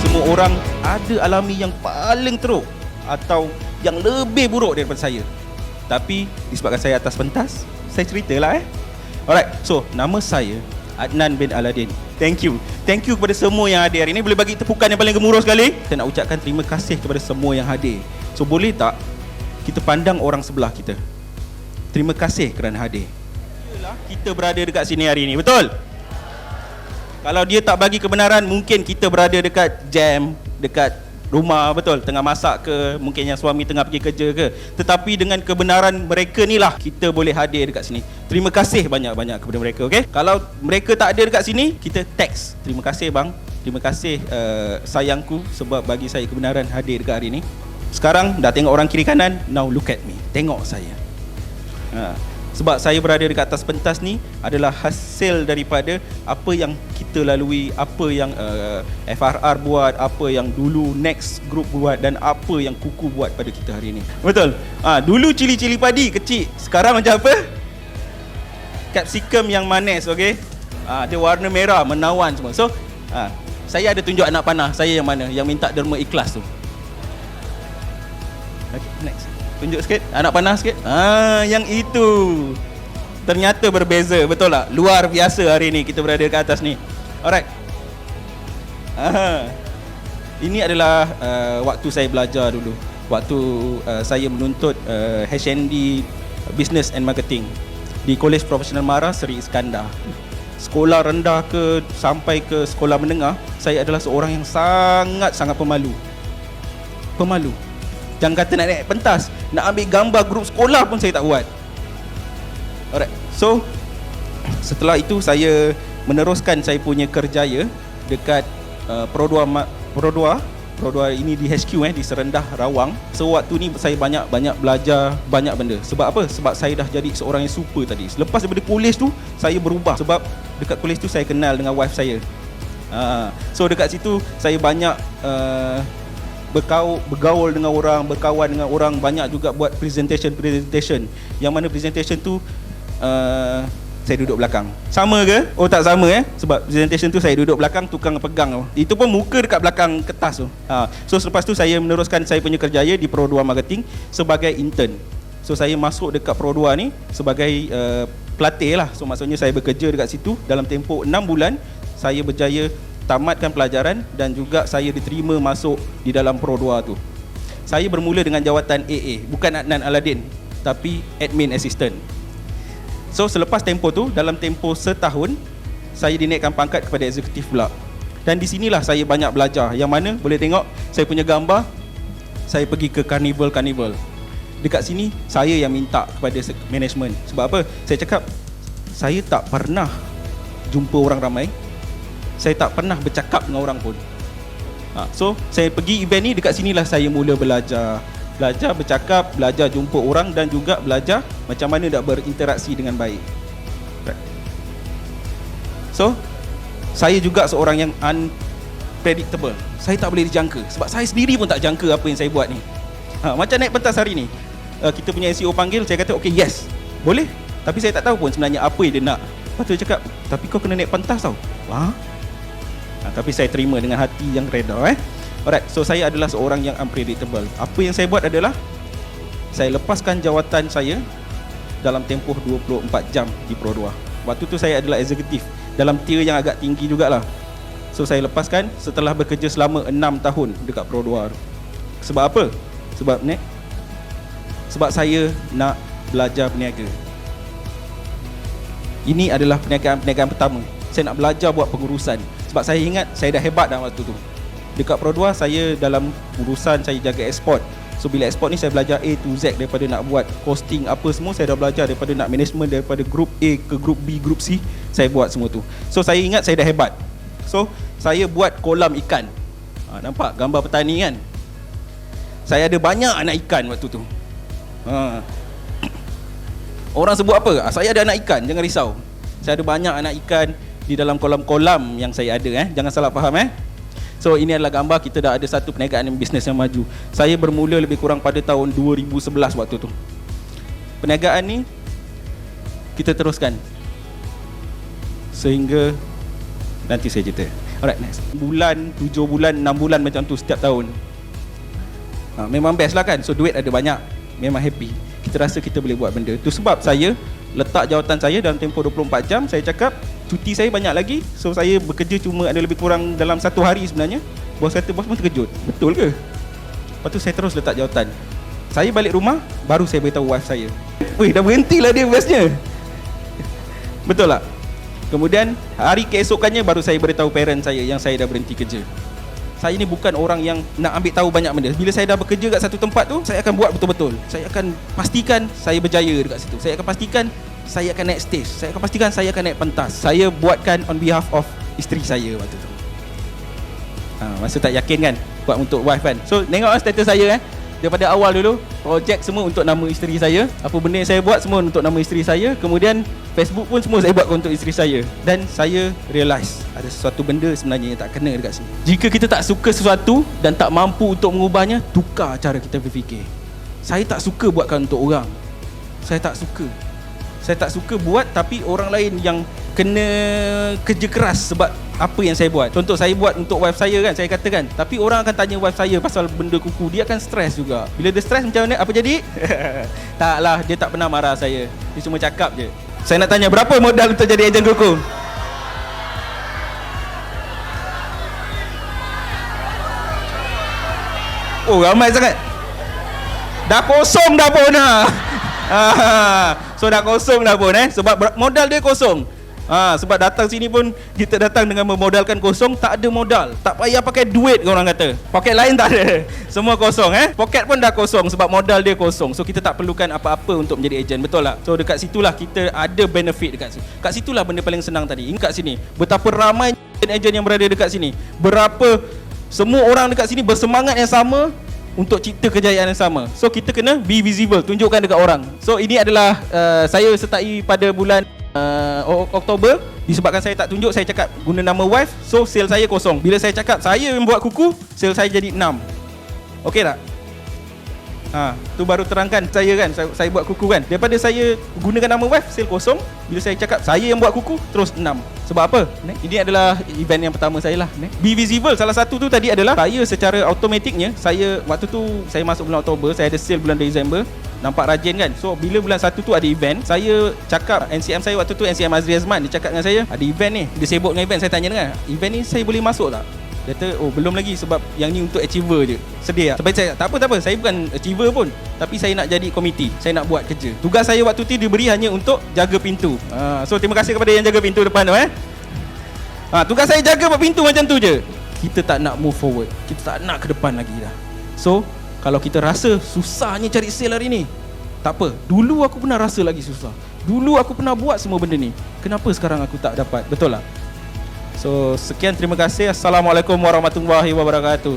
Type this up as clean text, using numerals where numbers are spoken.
semua orang ada alami yang paling teruk atau yang lebih buruk daripada saya. Tapi disebabkan saya atas pentas, saya ceritalah Alright, so nama saya Adnan bin Aladin. Thank you kepada semua yang hadir hari ini. Boleh bagi tepukan yang paling gemuruh sekali. Saya nak ucapkan terima kasih kepada semua yang hadir. So boleh tak kita pandang orang sebelah kita? Terima kasih kerana hadir. Yalah, kita berada dekat sini hari ini, betul? Kalau dia tak bagi kebenaran, mungkin kita berada dekat jam, dekat rumah, betul, tengah masak ke, mungkin yang suami tengah pergi kerja ke. Tetapi dengan kebenaran mereka ni lah kita boleh hadir dekat sini. Terima kasih banyak-banyak kepada mereka, okey? Kalau mereka tak ada dekat sini, kita teks. Terima kasih bang, terima kasih sayangku sebab bagi saya kebenaran hadir dekat hari ni. Sekarang dah tengok orang kiri kanan, now look at me. Tengok saya. Sebab saya berada dekat atas pentas ni adalah hasil daripada apa yang kita lalui, apa yang FRR buat, apa yang dulu Next Group buat dan apa yang Kuku buat pada kita hari ni. Betul? Dulu cili-cili padi kecil, sekarang macam apa? Capsicum yang manis, okey? Dia warna merah, menawan semua. So, saya ada tunjuk anak panah saya yang mana, yang minta derma ikhlas tu. Okay, next. Tunjuk sikit, anak panah sikit. Yang itu ternyata berbeza, betul tak? Luar biasa hari ni kita berada kat atas ni. Alright. Ini adalah waktu saya belajar dulu. Waktu saya menuntut HND Business and Marketing di Kolej Profesional Mara Seri Iskandar. Sekolah rendah ke sampai ke sekolah menengah, saya adalah seorang yang sangat-sangat pemalu. Jangan kata nak naik pentas, nak ambil gambar grup sekolah pun saya tak buat. Alright. So setelah itu saya meneruskan saya punya kerjaya dekat Pro 2 ini di HQ di Serendah, Rawang. So waktu ni saya banyak belajar banyak benda. Sebab apa? Sebab saya dah jadi seorang yang super tadi. Lepas daripada kolej tu saya berubah sebab dekat kolej tu saya kenal dengan wife saya. So dekat situ saya banyak bergaul dengan orang, berkawan dengan orang, banyak juga buat presentation yang mana presentation tu saya duduk belakang. Sama ke? Oh tak sama sebab presentation tu saya duduk belakang, tukang pegang. Itu pun muka dekat belakang kertas tu. So selepas tu saya meneruskan saya punya kerjaya di Pro 2 Marketing sebagai intern. So saya masuk dekat Pro 2 ni sebagai pelatih lah. So maksudnya saya bekerja dekat situ dalam tempoh 6 bulan. Saya berjaya tamatkan pelajaran dan juga saya diterima masuk di dalam Pro 2 tu. Saya bermula dengan jawatan AA, bukan Adnan Aladin, tapi admin assistant. So selepas tempoh tu, dalam tempoh setahun, saya dinaikkan pangkat kepada eksekutif pula. Dan di sinilah saya banyak belajar. Yang mana boleh tengok saya punya gambar, saya pergi ke carnival. Dekat sini saya yang minta kepada management. Sebab apa? Saya cakap saya tak pernah jumpa orang ramai. Saya tak pernah bercakap dengan orang pun. So saya pergi event ni, dekat sinilah saya mula belajar bercakap, belajar jumpa orang dan juga belajar macam mana nak berinteraksi dengan baik. So saya juga seorang yang unpredictable. Saya tak boleh dijangka sebab saya sendiri pun tak jangka apa yang saya buat ni. Macam naik pentas hari ni, kita punya CEO panggil, saya kata okay, yes, boleh. Tapi saya tak tahu pun sebenarnya apa yang dia nak. Lepas tu dia cakap, tapi kau kena naik pentas tau. Tapi saya terima dengan hati yang reda. Alright, so saya adalah seorang yang unpredictable. Apa yang saya buat adalah saya lepaskan jawatan saya dalam tempoh 24 jam di Pro 2. Waktu tu saya adalah eksekutif dalam tier yang agak tinggi jugalah. So saya lepaskan setelah bekerja selama 6 tahun dekat Pro 2. Sebab apa? Sebab saya nak belajar berniaga. Ini adalah perniagaan pertama. Saya nak belajar buat pengurusan. Sebab saya ingat saya dah hebat dalam waktu tu. Dekat Pro 2 saya dalam urusan saya jaga ekspor. So bila ekspor ni saya belajar A to Z, daripada nak buat costing apa semua saya dah belajar, daripada nak management daripada group A ke group B, group C, saya buat semua tu. So saya ingat saya dah hebat. So saya buat kolam ikan. Nampak gambar petani kan? Saya ada banyak anak ikan waktu tu. Orang sebut apa? Saya ada anak ikan, jangan risau. Saya ada banyak anak ikan di dalam kolam-kolam yang saya ada. Jangan salah faham. So ini adalah gambar kita dah ada satu perniagaan bisnes yang maju. Saya bermula lebih kurang pada tahun 2011 waktu tu. Perniagaan ni kita teruskan sehingga nanti saya cerita. Alright, next. Bulan, 7 bulan, 6 bulan macam tu setiap tahun. Memang best lah kan. So duit ada banyak, memang happy. Kita rasa kita boleh buat benda. Itu sebab saya letak jawatan saya dalam tempoh 24 jam. Saya cakap cuti saya banyak lagi. So saya bekerja cuma ada lebih kurang dalam 1 hari sebenarnya. Bos kata, bos pun terkejut. Betul ke? Lepas tu saya terus letak jawatan. Saya balik rumah, baru saya beritahu wife saya. Weh, dah berhentilah dia bestnya. Betul tak? Kemudian hari keesokannya baru saya beritahu parent saya yang saya dah berhenti kerja. Saya ni bukan orang yang nak ambil tahu banyak benda. Bila saya dah bekerja kat satu tempat tu, saya akan buat betul-betul. Saya akan pastikan saya berjaya dekat situ. Saya akan pastikan saya akan naik stage. Saya akan pastikan saya akan naik pentas. Saya buatkan on behalf of isteri saya waktu tu. Masa tak yakin kan, buat untuk wife kan. So tengok status saya daripada awal dulu, projek semua untuk nama isteri saya. Apa benda yang saya buat semua untuk nama isteri saya. Kemudian Facebook pun semua saya buat untuk isteri saya. Dan saya realise ada sesuatu benda sebenarnya yang tak kena dekat sini. Jika kita tak suka sesuatu dan tak mampu untuk mengubahnya, tukar cara kita berfikir. Saya tak suka buatkan untuk orang. Saya tak suka buat, tapi orang lain yang kena kerja keras sebab apa yang saya buat. Contoh saya buat untuk wife saya kan, saya katakan, tapi orang akan tanya wife saya pasal benda kuku, dia akan stres juga. Bila dia stres macam mana, apa jadi? Taklah, dia tak pernah marah saya. Dia cuma cakap je. Saya nak tanya, berapa modal untuk jadi ejen kuku? Oh, ramai sangat. Dah kosong dah pun So dah kosong dah pun sebab modal dia kosong. Sebab datang sini pun kita datang dengan memodalkan kosong, tak ada modal. Tak payah pakai duit, orang kata. Poket lain tak ada. Semua kosong Poket pun dah kosong sebab modal dia kosong. So kita tak perlukan apa-apa untuk menjadi ejen, betul tak? So dekat situlah kita ada benefit dekat situ. Kat situlah benda paling senang tadi. Ingat sini, betapa ramai ejen yang berada dekat sini. Berapa semua orang dekat sini bersemangat yang sama untuk cipta kejayaan yang sama. So kita kena be visible, tunjukkan dekat orang. So ini adalah saya sertai pada bulan Oktober. Disebabkan saya tak tunjuk, saya cakap guna nama wife, so sale saya kosong. Bila saya cakap saya yang buat kuku, sale saya jadi 6. Okey tak? Tu baru terangkan saya kan, saya buat kuku kan. Daripada saya gunakan nama wife, sale kosong. Bila saya cakap saya yang buat kuku, terus 6. Sebab apa? Ini adalah event yang pertama saya lah. Be visible, salah satu tu tadi adalah saya secara automatiknya, saya waktu tu saya masuk bulan Oktober, saya ada sale bulan Disember. Nampak rajin kan. So bila bulan 1 tu ada event, saya cakap NCM saya waktu tu, NCM Azri Azman, dia cakap dengan saya, ada event ni, dia sibuk dengan event. Saya tanya dengan, event ni saya boleh masuk tak? Dia kata, oh belum lagi sebab yang ni untuk achiever je. Sedih tak? Sampai saya, tak apa, saya bukan achiever pun, tapi saya nak jadi komiti, saya nak buat kerja. Tugas saya waktu tu diberi hanya untuk jaga pintu. So terima kasih kepada yang jaga pintu depan tu tugas saya jaga pintu macam tu je. Kita tak nak move forward, kita tak nak ke depan lagi dah. So kalau kita rasa susahnya cari sale hari ni, tak apa, dulu aku pernah rasa lagi susah. Dulu aku pernah buat semua benda ni, kenapa sekarang aku tak dapat? Betul tak? So sekian, terima kasih. Assalamualaikum warahmatullahi wabarakatuh.